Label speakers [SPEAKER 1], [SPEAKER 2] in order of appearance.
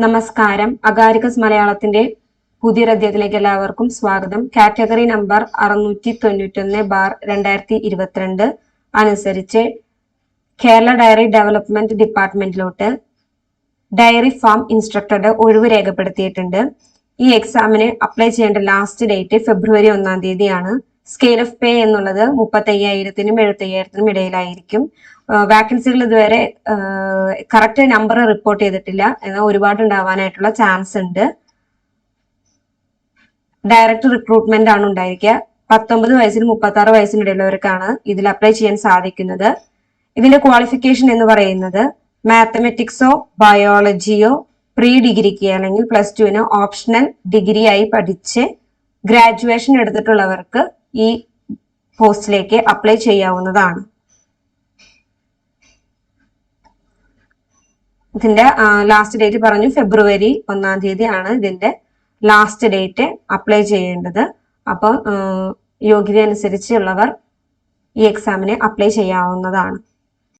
[SPEAKER 1] നമസ്കാരം. അഗാരിക്കസ് മലയാളത്തിന്റെ പുതിയൊരു അധ്യായത്തിലേക്ക് എല്ലാവർക്കും സ്വാഗതം. കാറ്റഗറി നമ്പർ 691/2022 അനുസരിച്ച് കേരള ഡയറി ഡെവലപ്മെന്റ് ഡിപ്പാർട്ട്മെന്റിലോട്ട് ഡയറി ഫാം ഇൻസ്ട്രക്ടറുടെ ഒഴിവ് രേഖപ്പെടുത്തിയിട്ടുണ്ട്. ഈ എക്സാമിന് അപ്ലൈ ചെയ്യേണ്ട ലാസ്റ്റ് ഡേറ്റ് ഫെബ്രുവരി 1-ാം തീയതിയാണ്. സ്കെയിൽ ഓഫ് പേ എന്നുള്ളത് 35,000-നും 75,000-നും ഇടയിലായിരിക്കും. വാക്കൻസികൾ ഇതുവരെ കറക്റ്റ് നമ്പർ റിപ്പോർട്ട് ചെയ്തിട്ടില്ല, എന്നാൽ ഒരുപാട് ഉണ്ടാവാനായിട്ടുള്ള ചാൻസ് ഉണ്ട്. ഡയറക്റ്റ് റിക്രൂട്ട്മെന്റ് ആണ് ഉണ്ടായിരിക്കുക. 19 വയസ്സിനും 36 വയസ്സിനും ഇടയിലുള്ളവർക്കാണ് ഇതിൽ അപ്ലൈ ചെയ്യാൻ സാധിക്കുന്നത്. ഇതിന്റെ ക്വാളിഫിക്കേഷൻ എന്ന് പറയുന്നത് മാത്തമെറ്റിക്സോ ബയോളജിയോ പ്രീ ഡിഗ്രിക്ക് അല്ലെങ്കിൽ +2-ന് ഓപ്ഷണൽ ഡിഗ്രി ആയി പഠിച്ച് ഗ്രാജുവേഷൻ എടുത്തിട്ടുള്ളവർക്ക് ഈ പോസ്റ്റിലേക്ക് അപ്ലൈ ചെയ്യാവുന്നതാണ്. ഇതിന്റെ ലാസ്റ്റ് ഡേറ്റ് പറഞ്ഞു, ഫെബ്രുവരി 1-ാം തീയതിയാണ് ഇതിന്റെ ലാസ്റ്റ് ഡേറ്റ് അപ്ലൈ ചെയ്യേണ്ടത്. അപ്പോൾ യോഗ്യത അനുസരിച്ചുള്ളവർ ഈ എക്സാമിന് അപ്ലൈ ചെയ്യാവുന്നതാണ്.